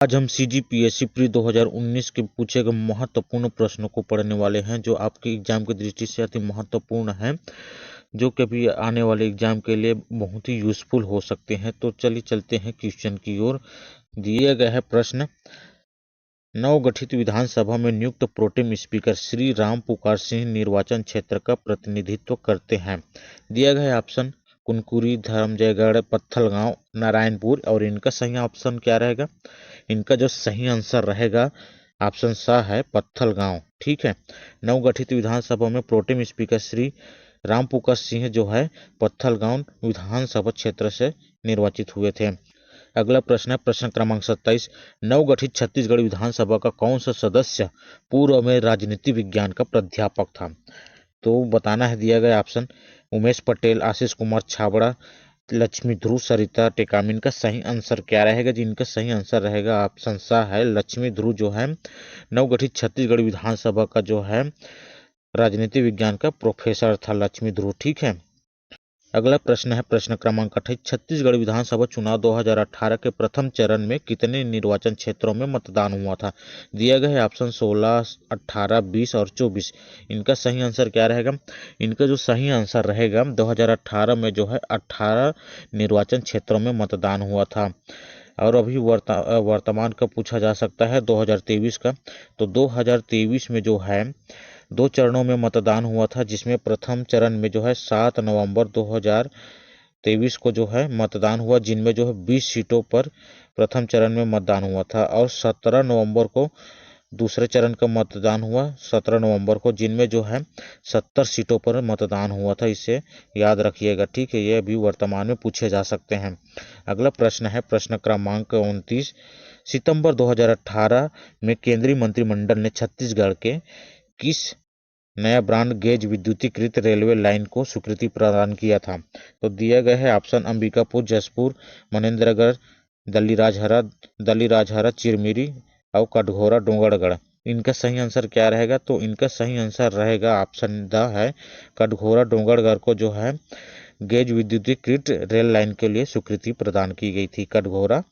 आज हम CGPSC pre 2019 के पूछे गए महत्वपूर्ण प्रश्नों को पढ़ने वाले हैं, जो आपके एग्जाम की दृष्टि से अति महत्वपूर्ण है, जो कभी आने वाले एग्जाम के लिए बहुत ही यूजफुल हो सकते हैं। तो चलिए चलते हैं क्वेश्चन की ओर। दिए गए है प्रश्न, नवगठित विधानसभा में नियुक्त प्रोटेम स्पीकर श्री राम पुकार सिंह निर्वाचन क्षेत्र का प्रतिनिधित्व करते हैं। दिया गया है ऑप्शन कुनकुरी, धर्मजयगढ़, पत्थलगांव, नारायणपुर, और इनका सही ऑप्शन क्या रहेगा? इनका जो सही आंसर रहेगा ऑप्शन सा है पत्थलगांव। ठीक है, नवगठित विधानसभा में प्रोटेम स्पीकर श्री रामपुकार सिंह जो है पत्थलगांव विधानसभा क्षेत्र से निर्वाचित हुए थे। अगला प्रश्न है प्रश्न क्रमांक 27, नवगठित छत्तीसगढ़ विधानसभा का कौन सा सदस्य पूर्व में राजनीति विज्ञान का प्राध्यापक था? तो बताना है। दिया गया ऑप्शन उमेश पटेल, आशीष कुमार छाबड़ा, लक्ष्मी ध्रुव, सरिता टेकाम। इनका सही आंसर क्या रहेगा? जिनका सही आंसर रहेगा ऑप्शन सा है लक्ष्मी ध्रुव, जो है नवगठित छत्तीसगढ़ विधानसभा का जो है राजनीति विज्ञान का प्रोफेसर था लक्ष्मी ध्रुव। ठीक है, अगला प्रश्न है प्रश्न क्रमांक 28, छत्तीसगढ़ विधानसभा चुनाव 2018 के प्रथम चरण में कितने निर्वाचन क्षेत्रों में मतदान हुआ था? दिया गया है ऑप्शन 16, 18, 20 और 24। इनका सही आंसर क्या रहेगा? इनका जो सही आंसर रहेगा 2018 में जो है 18 निर्वाचन क्षेत्रों में मतदान हुआ था। और अभी वर्तमान का पूछा जा सकता है 2023 का। तो 2023 में जो है 2 चरणों में मतदान हुआ था, जिसमें प्रथम चरण में जो है 7 नवंबर 2023 को जो है मतदान हुआ, जिनमें जो है 20 सीटों पर प्रथम चरण में मतदान हुआ था, और 17 नवंबर को दूसरे चरण का मतदान हुआ 17 नवंबर को, जिनमें जो है 70 सीटों पर मतदान हुआ था। इसे याद रखिएगा। ठीक है, ये अभी वर्तमान में पूछे जा सकते हैं। अगला प्रश्न है प्रश्न क्रमांक 29, सितंबर 2018 में केंद्रीय मंत्रिमंडल ने छत्तीसगढ़ के किस नया ब्रॉड गेज विद्युतीकृत रेलवे लाइन को स्वीकृति प्रदान किया था? तो दिया गया है ऑप्शन अंबिकापुर, जसपुर, मनेन्द्रगढ़, दल्लीराजहरा, चिरमिरी और कटघोरा, डोंगरगढ़। इनका सही आंसर क्या रहेगा? तो इनका सही आंसर रहेगा ऑप्शन द है कटघोरा, डोंगरगढ़ को जो है गेज विद्युतीकृत रेल लाइन के लिए स्वीकृति प्रदान की गई थी, कटघोरा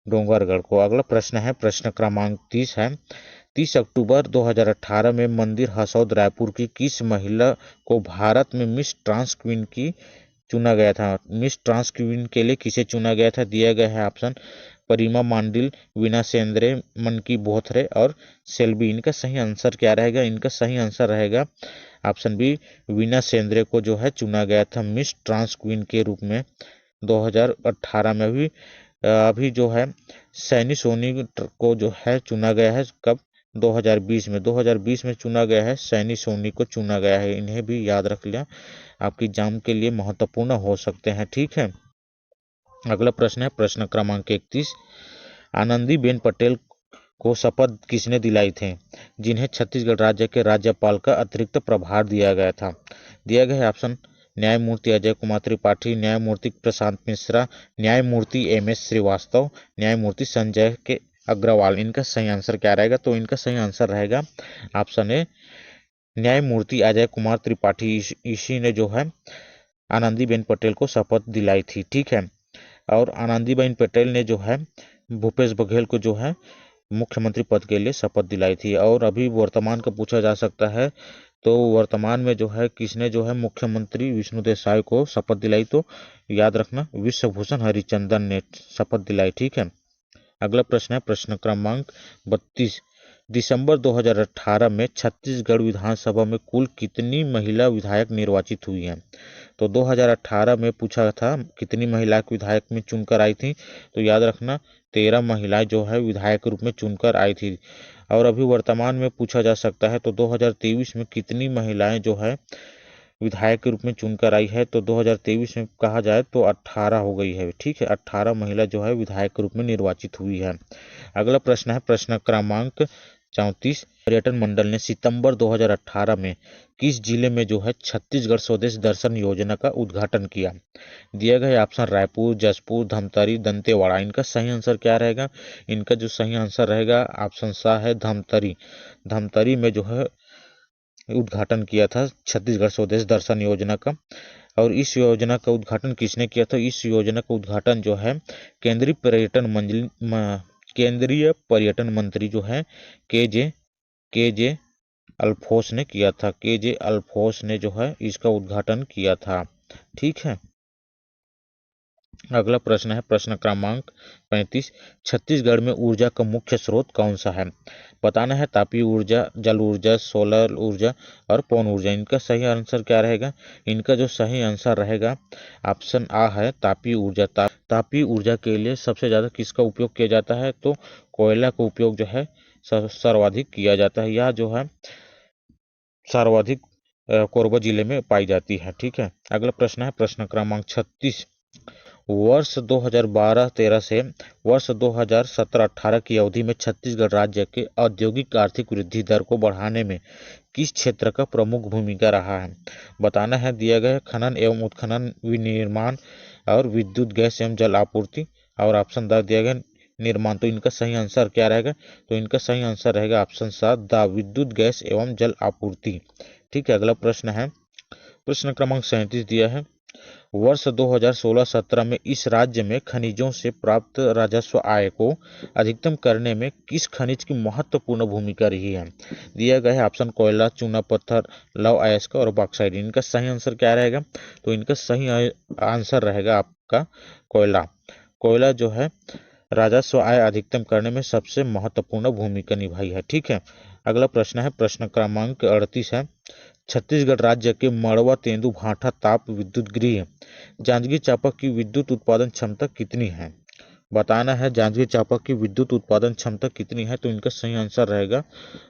डोंगरगढ़ को। अगला प्रश्न है प्रश्न क्रमांक 30 है, 30 अक्टूबर 2018 में मंदिर हसौद रायपुर की किस महिला को भारत में मिस ट्रांस क्वीन की चुना गया था? मिस ट्रांस क्वीन के लिए किसे चुना गया था? दिया गया है ऑप्शन परिमा मांडिल, वीना सेंद्रे, मनकी बोथरे और सेल्बी। इनका सही आंसर क्या रहेगा? इनका सही आंसर रहेगा ऑप्शन बी, वीना सेंद्रे को जो है चुना गया था मिस ट्रांस क्वीन के रूप में 2018 में। भी अभी जो है सैनी सोनी को जो है चुना गया है, कब? 2020 में चुना गया है, सैनी सोनी को चुना गया है। इन्हें भी याद रख लिया, आपकी एग्जाम के लिए महत्वपूर्ण हो सकते हैं। ठीक है, अगला प्रश्न है प्रश्न क्रमांक 31, आनंदीबेन पटेल को शपथ किसने दिलाई थे, जिन्हें छत्तीसगढ़ राज्य के राज्यपाल का अतिरिक्त प्रभार दिया गया था? दिया गया है ऑप्शन न्यायमूर्ति अजय कुमार त्रिपाठी, न्यायमूर्ति प्रशांत मिश्रा, न्यायमूर्ति एम.एस. श्रीवास्तव, न्यायमूर्ति संजय के अग्रवाल। इनका सही आंसर क्या रहेगा? तो इनका सही आंसर रहेगा ऑप्शन ए, न्यायमूर्ति अजय कुमार त्रिपाठी। इसी ने जो है आनंदीबेन पटेल को शपथ दिलाई थी। ठीक है, और आनंदीबेन पटेल ने जो है भूपेश बघेल को जो है मुख्यमंत्री पद के लिए शपथ दिलाई थी। और अभी वर्तमान का पूछा जा सकता है, तो वर्तमान में जो है किसने जो है मुख्यमंत्री विष्णुदेव साय को शपथ दिलाई? तो याद रखना विश्वभूषण हरिचंदन ने शपथ दिलाई। ठीक है, अगला प्रश्न है प्रश्न क्रमांक 32, दिसंबर 2018 में छत्तीसगढ़ विधानसभा में कुल कितनी महिला विधायक निर्वाचित हुई हैं? तो 2018 में पूछा था कितनी महिला विधायक में चुनकर आई थी? तो याद रखना 13 महिलाएं जो है विधायक के रूप में चुनकर आई थी। और अभी वर्तमान में पूछा जा सकता है, तो 2023 में कितनी महिलाएं जो है विधायक के रूप में चुनकर आई है? तो 2023 में कहा जाए तो 18 हो गई है। ठीक है, 18 महिला जो है विधायक के रूप में निर्वाचित हुई है। अगला प्रश्न है प्रश्न क्रमांक 34, पर्यटन मंडल ने सितंबर 2018 में किस जिले में जो है छत्तीसगढ़ स्वदेश दर्शन योजना का उद्घाटन किया? दिया गया ऑप्शन रायपुर, जसपुर, धमतरी, दंतेवाड़ा। इनका सही आंसर क्या रहेगा? इनका जो सही आंसर रहेगा ऑप्शन सा है धमतरी। धमतरी में जो है उद्घाटन किया था छत्तीसगढ़ स्वदेश दर्शन योजना का। और इस योजना का उद्घाटन किसने किया था? इस योजना का उद्घाटन जो है केंद्रीय केंद्रीय पर्यटन मंत्री जो है के जे अल्फोंस ने किया था। के जे अल्फोंस ने जो है इसका उद्घाटन किया था। ठीक है। अगला प्रश्न है प्रश्न क्रमांक 35। छत्तीसगढ़ में ऊर्जा का मुख्य स्रोत कौन सा है? बताना है तापीय ऊर्जा, जल ऊर्जा, सोलर ऊर्जा और पवन ऊर्जा। इनका सही आंसर क्या रहेगा? इनका जो सही आंसर रहेगा ऑप्शन आ है तापीय ऊर्जा। तापीय ऊर्जा के लिए सबसे ज़्यादा किसका उपयोग किया जाता है? तो कोयला का उपयोग जो है सर्वाधिक किया जाता है। यह जो है सर्वाधिक कोरबा जिले में पाई जाती है। ठीक है। अगला प्रश्न है प्रश्न क्रमांक 36। वर्ष 2012-13 से वर्ष 2017-18 की अवधि में छत्तीसगढ़ राज्य के औद्योगिक आर्थिक वृद्धि दर को बढ़ाने में किस क्षेत्र का प्रमुख भूमिका रहा है? बताना है। दिया गया खनन एवं उत्खनन, विनिर्माण और विद्युत, गैस एवं जल आपूर्ति। और ऑप्शन द दिया गया निर्माण। तो इनका सही आंसर क्या रहेगा? तो इनका सही आंसर रहेगा ऑप्शन 7 द विद्युत, गैस एवं जल आपूर्ति। ठीक है। अगला प्रश्न है प्रश्न क्रमांक 37 दिया है। वर्ष 2016-17 में इस राज्य में खनिजों से प्राप्त राजस्व आय को अधिकतम करने में किस खनिज की महत्वपूर्ण भूमिका रही है? दिया गया है ऑप्शन कोयला, चूना पत्थर, लौह अयस्क और बॉक्साइट। इनका सही आंसर क्या रहेगा? तो इनका सही आंसर रहेगा आपका कोयला। कोयला जो है राजस्व आय अधिकतम करने में सबसे महत्वपूर्ण भूमिका निभाई है। ठीक है। अगला प्रश्न है प्रश्न क्रमांक 38 है। छत्तीसगढ़ राज्य के मड़वा, तेंदू, भाठा ताप विद्युत गृह जांजगीर चांपा की विद्युत उत्पादन क्षमता कितनी है? बताना है जांजगीर चांपा की विद्युत उत्पादन क्षमता कितनी है? तो इनका सही आंसर रहेगा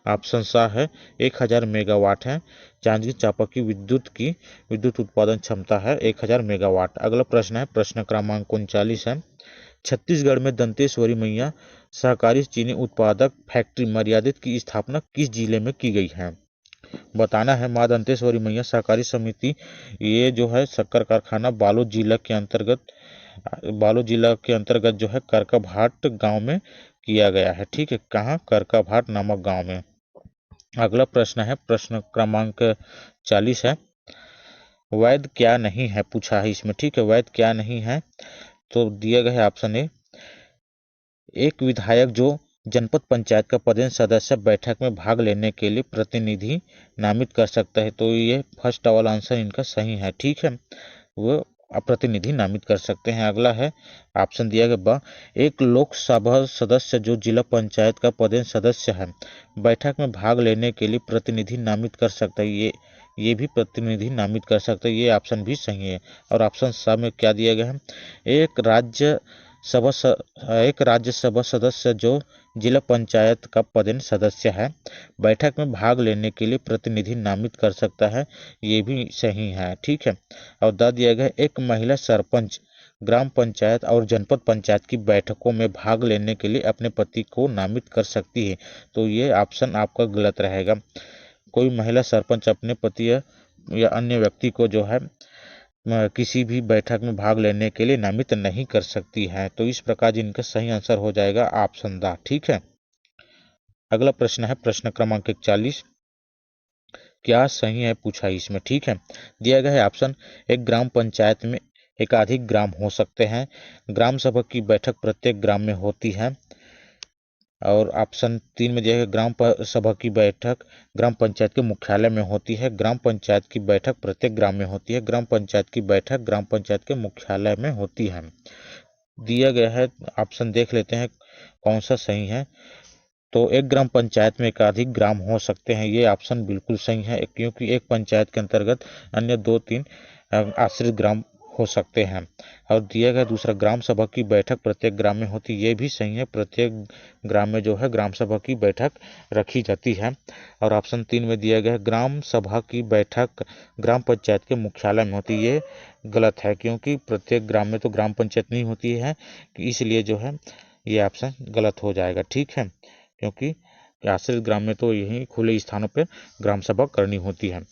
ऑप्शन सा है 1000 मेगावाट है। जांजगीर चांपा की विद्युत उत्पादन क्षमता है 1000 मेगावाट। अगला प्रश्न है प्रश्न क्रमांक 39 है। छत्तीसगढ़ में दंतेश्वरी मैया सहकारी चीनी उत्पादक फैक्ट्री मर्यादित की स्थापना किस जिले में की गई है? बताना है। मां दंतेश्वरी मैया सहकारी समिति ये जो है शक्कर कारखाना बालोद जिला के अंतर्गत जो है करकाभाट गांव में किया गया है। ठीक है। कहाँ? करकाभाट नामक गांव में। अगला प्रश्न है प्रश्न क्रमांक 40 है। वैध क्या नहीं है पूछा है इसमें। ठीक है। वैध क्या नहीं है? तो दिया गया है ऑप्शन ए एक विधायक जो जनपद पंचायत का पदेन सदस्य बैठक में भाग लेने के लिए प्रतिनिधि नामित कर सकता है। तो ये फर्स्ट वाला आंसर इनका सही है। ठीक है। वो प्रतिनिधि नामित कर सकते हैं। अगला है ऑप्शन दिया गया ब एक लोकसभा सदस्य जो जिला पंचायत का पदेन सदस्य है बैठक में भाग लेने के लिए प्रतिनिधि नामित कर सकता है। ये भी प्रतिनिधि नामित कर सकता है। ये ऑप्शन भी सही है। और ऑप्शन सा में क्या दिया गया है? एक राज्यसभा सदस्य जो जिला पंचायत का पदेन सदस्य है बैठक में भाग लेने के लिए प्रतिनिधि नामित कर सकता है। ये भी सही है। ठीक है। और द दिया गया एक महिला सरपंच ग्राम पंचायत और जनपद पंचायत की बैठकों में भाग लेने के लिए अपने पति को नामित कर सकती है। तो ये ऑप्शन आपका गलत रहेगा। कोई महिला सरपंच अपने पति या अन्य व्यक्ति को जो है किसी भी बैठक में भाग लेने के लिए नामित नहीं कर सकती है। तो इस प्रकार इनका सही आंसर हो जाएगा ऑप्शन द। ठीक है। अगला प्रश्न है प्रश्न क्रमांक 41। क्या सही है पूछा इसमें। ठीक है। दिया गया है ऑप्शन एक ग्राम पंचायत में एकाधिक ग्राम हो सकते हैं। ग्राम सभा की बैठक प्रत्येक ग्राम में होती है। और ऑप्शन 3 में दिया गया ग्राम सभा की बैठक ग्राम पंचायत के मुख्यालय में होती है। ग्राम पंचायत की बैठक प्रत्येक ग्राम में होती है। ग्राम पंचायत की बैठक ग्राम पंचायत के मुख्यालय में होती है। दिया गया है ऑप्शन देख लेते हैं कौन सा सही है। तो एक ग्राम पंचायत में एकाधिक ग्राम हो सकते हैं। ये ऑप्शन बिल्कुल सही है क्योंकि एक पंचायत के अंतर्गत अन्य 2-3 आश्रित ग्राम हो सकते हैं। और दिया गया दूसरा ग्राम सभा की बैठक प्रत्येक ग्राम में होती है। ये भी सही है। प्रत्येक ग्राम में जो है ग्राम सभा की बैठक रखी जाती है। और ऑप्शन 3 में दिया गया है ग्राम सभा की बैठक ग्राम पंचायत के मुख्यालय में होती है। ये गलत है क्योंकि प्रत्येक ग्राम में तो ग्राम पंचायत नहीं होती है, इसलिए जो है ये ऑप्शन गलत हो जाएगा। ठीक है। क्योंकि आश्रित ग्राम में तो यही खुले स्थानों पर ग्राम सभा करनी होती है।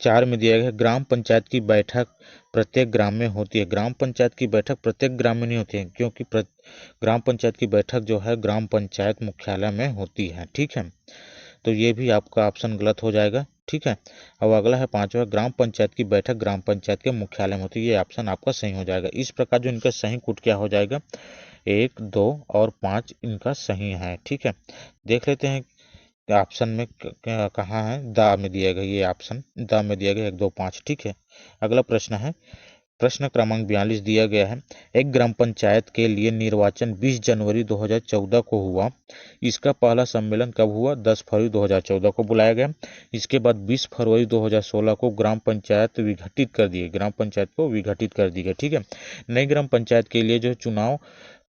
4 में दिया गया ग्राम पंचायत की बैठक प्रत्येक ग्राम में होती है। ग्राम पंचायत की बैठक प्रत्येक ग्राम में नहीं होती है क्योंकि ग्राम पंचायत की बैठक जो है ग्राम पंचायत मुख्यालय में होती है। ठीक है। तो ये भी आपका ऑप्शन गलत हो जाएगा। ठीक है। अब अगला है 5वां ग्राम पंचायत की बैठक ग्राम पंचायत के मुख्यालय में होती है। ये ऑप्शन आपका सही हो जाएगा। इस प्रकार जो इनका सही कूट क्या हो जाएगा 1, 2 और 5 इनका सही है। ठीक है, देख लेते हैं ऑप्शन में कहाँ है। द में दिया गया, ये ऑप्शन द में दिया गया 1, 2, 5। ठीक है, अगला प्रश्न है, प्रश्न क्रमांक 42 दिया गया है, एक ग्राम पंचायत के लिए निर्वाचन 20 जनवरी 2014 को हुआ। इसका पहला सम्मेलन कब हुआ? 10 फरवरी 2014 को बुलाया गया। इसके बाद 20 फरवरी 2016 को ग्राम पंचायत विघटित कर दिए, ग्राम पंचायत को विघटित कर दी गई। ठीक है, नई ग्राम पंचायत के लिए जो चुनाव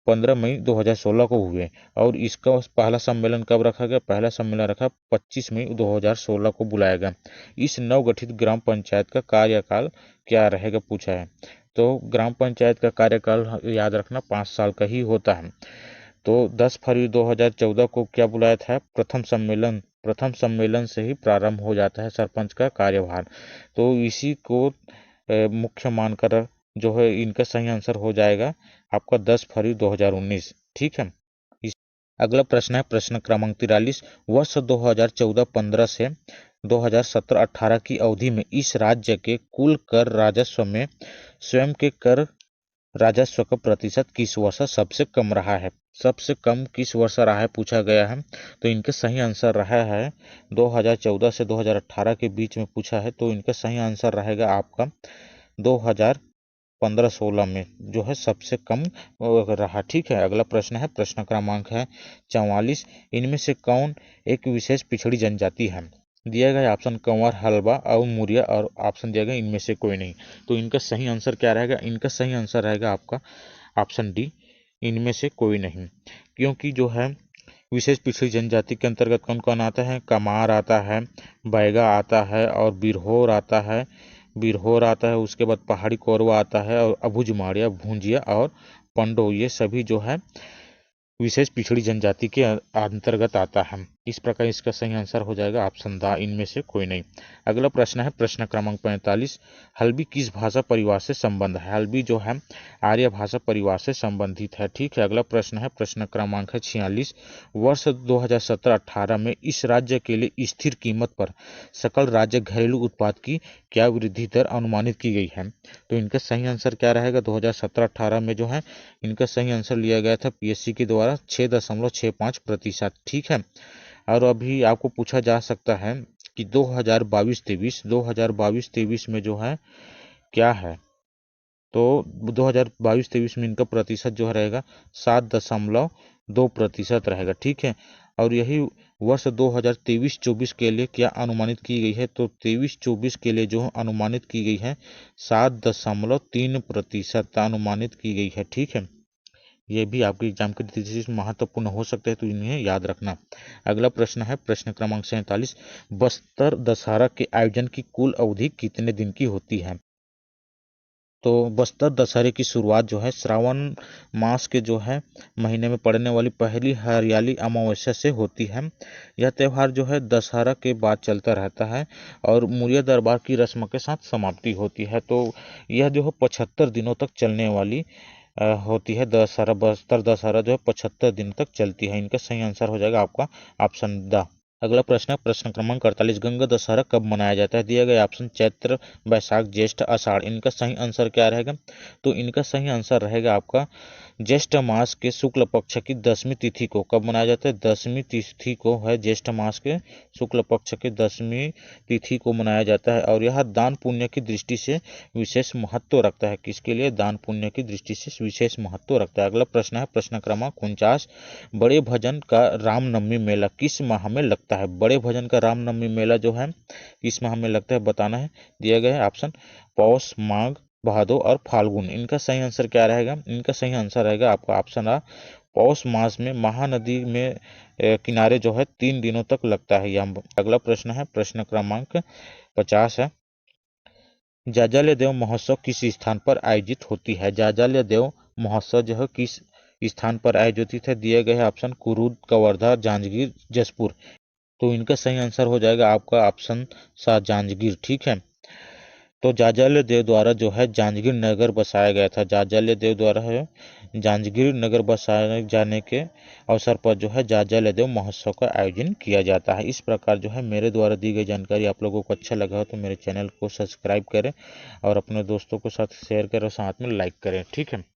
15 मई 2016 को हुए और इसका पहला सम्मेलन कब रखा गया? पहला सम्मेलन रखा 25 मई 2016 को बुलाया गया। इस नवगठित ग्राम पंचायत का कार्यकाल क्या रहेगा पूछा है। तो ग्राम पंचायत का कार्यकाल याद रखना 5 साल का ही होता है। तो 10 फरवरी 2014 को क्या बुलाया था? प्रथम सम्मेलन। प्रथम सम्मेलन से ही प्रारंभ हो जाता है सरपंच का कार्यभार। तो इसी को मुख्य मानकर जो है इनका सही आंसर हो जाएगा आपका 10 फरवरी 2019। ठीक है, अगला प्रश्न है प्रश्न क्रमांक 43, वर्ष 2014-15 से 2017-18 की अवधि में इस राज्य के कुल कर राजस्व में स्वयं के कर राजस्व का प्रतिशत किस वर्ष सबसे कम रहा है? सबसे कम किस वर्ष रहा है पूछा गया है। तो इनका सही आंसर रहा है 2014 से 2018 के बीच में पूछा है, तो इनका सही आंसर रहेगा आपका 2015-16 में जो है सबसे कम रहा। ठीक है, अगला प्रश्न है प्रश्न क्रमांक है 44, इनमें से कौन एक विशेष पिछड़ी जनजाति है? दिया गया ऑप्शन कंवर, हलवा और मुरिया, और ऑप्शन दिया गया इनमें से कोई नहीं। तो इनका सही आंसर क्या रहेगा? इनका सही आंसर रहेगा आपका ऑप्शन डी, इनमें से कोई नहीं। क्योंकि जो है विशेष पिछड़ी जनजाति के अंतर्गत कौन कौन आता है? कमार आता है, बैगा आता है और बिरहोर आता है, बिरहोर आता है, उसके बाद पहाड़ी कोरवा आता है और अबुझमाड़िया, भूंजिया और पंडो, ये सभी जो है विशेष पिछड़ी जनजाति के अंतर्गत आता है। इस प्रकार इसका सही आंसर हो जाएगा ऑप्शन द, इनमें से कोई नहीं। अगला प्रश्न है प्रश्न क्रमांक 45, हल्बी किस भाषा परिवार से संबंध है? हल्बी जो है आर्य भाषा परिवार से संबंधित है। ठीक है, अगला प्रश्न है प्रश्न क्रमांक है 46, वर्ष 2017-18 में इस राज्य के लिए स्थिर कीमत पर सकल राज्य घरेलू उत्पाद की क्या वृद्धि दर अनुमानित की गई है? तो इनका सही आंसर क्या रहेगा? 2017-18 में जो है इनका सही आंसर लिया गया था पीएससी के द्वारा 6.65%। ठीक है, और अभी आपको पूछा जा सकता है कि 2022-23 में जो है क्या है? तो 2022-23 में इनका प्रतिशत जो रहेगा 7.2% रहेगा। ठीक है, और यही वर्ष 2023-24 के लिए क्या अनुमानित की गई है? तो 23-24 के लिए जो अनुमानित की गई है 7.3% अनुमानित की गई है। ठीक है, ये भी आपके एग्जाम के दृष्टि से महत्वपूर्ण हो सकते हैं, तो इन्हें याद रखना। अगला प्रश्न है प्रश्न क्रमांक 47, बस्तर दशहरा के आयोजन की कुल अवधि कितने दिन की होती है? तो बस्तर दशहरे की शुरुआत जो है श्रावण मास के जो है महीने में पड़ने वाली पहली हरियाली अमावस्या से होती है। यह त्यौहार जो है दशहरा के बाद चलता रहता है और मुरिया दरबार की रस्म के साथ समाप्ति होती है। तो यह जो है 75 दिनों तक चलने वाली होती है दशहरा। बस्तर दशहरा जो है 75 दिन तक चलती है। इनका सही आंसर हो जाएगा आपका ऑप्शन द। अगला प्रश्न है प्रश्न क्रमांक 48, गंगा दशहरा कब मनाया जाता है? दिया गया ऑप्शन चैत्र, बैसाख, ज्येष्ठ, आषाढ़। इनका सही आंसर क्या रहेगा? तो इनका सही आंसर रहेगा आपका ज्येष्ठ मास के शुक्ल पक्ष की 10वीं तिथि को। कब मनाया जाता है? 10वीं तिथि को है, ज्येष्ठ मास के शुक्ल पक्ष के 10वीं तिथि को मनाया जाता है और यह दान पुण्य की दृष्टि से विशेष महत्व रखता है। किसके लिए? दान पुण्य की दृष्टि से विशेष महत्व रखता है। अगला प्रश्न है प्रश्न क्रमांक 49, बड़े भजन का रामनवमी मेला किस माह में लगता है? बड़े भजन का रामनवमी मेला जो है किस माह में लगता है बताना है। दिया गया है ऑप्शन पौष, माघ, भादो और फाल्गुन। इनका सही आंसर क्या रहेगा? इनका सही आंसर रहेगा आपका ऑप्शन आ, पौष मास में महानदी में किनारे जो है 3 दिनों तक लगता है यह। अगला प्रश्न है प्रश्न क्रमांक 50 है, जाजाल्य देव महोत्सव किस स्थान पर आयोजित होती है? जाजाल्य देव महोत्सव जो है किस स्थान पर आयोजित है? दिए गए ऑप्शन कुरूद, कवर्धा, जांजगीर, जसपुर। तो इनका सही आंसर हो जाएगा आपका ऑप्शन सा, जांजगीर। ठीक है, तो जाजाल्य देव द्वारा जो है जांजगीर नगर बसाया गया था। जाजाल्य देव द्वारा है जांजगीर नगर बसाए जाने के अवसर पर जो है जाजाल्य देव महोत्सव का आयोजन किया जाता है। इस प्रकार जो है मेरे द्वारा दी गई जानकारी आप लोगों को अच्छा लगा हो तो मेरे चैनल को सब्सक्राइब करें और अपने दोस्तों के साथ शेयर करें, साथ में लाइक करें। ठीक है।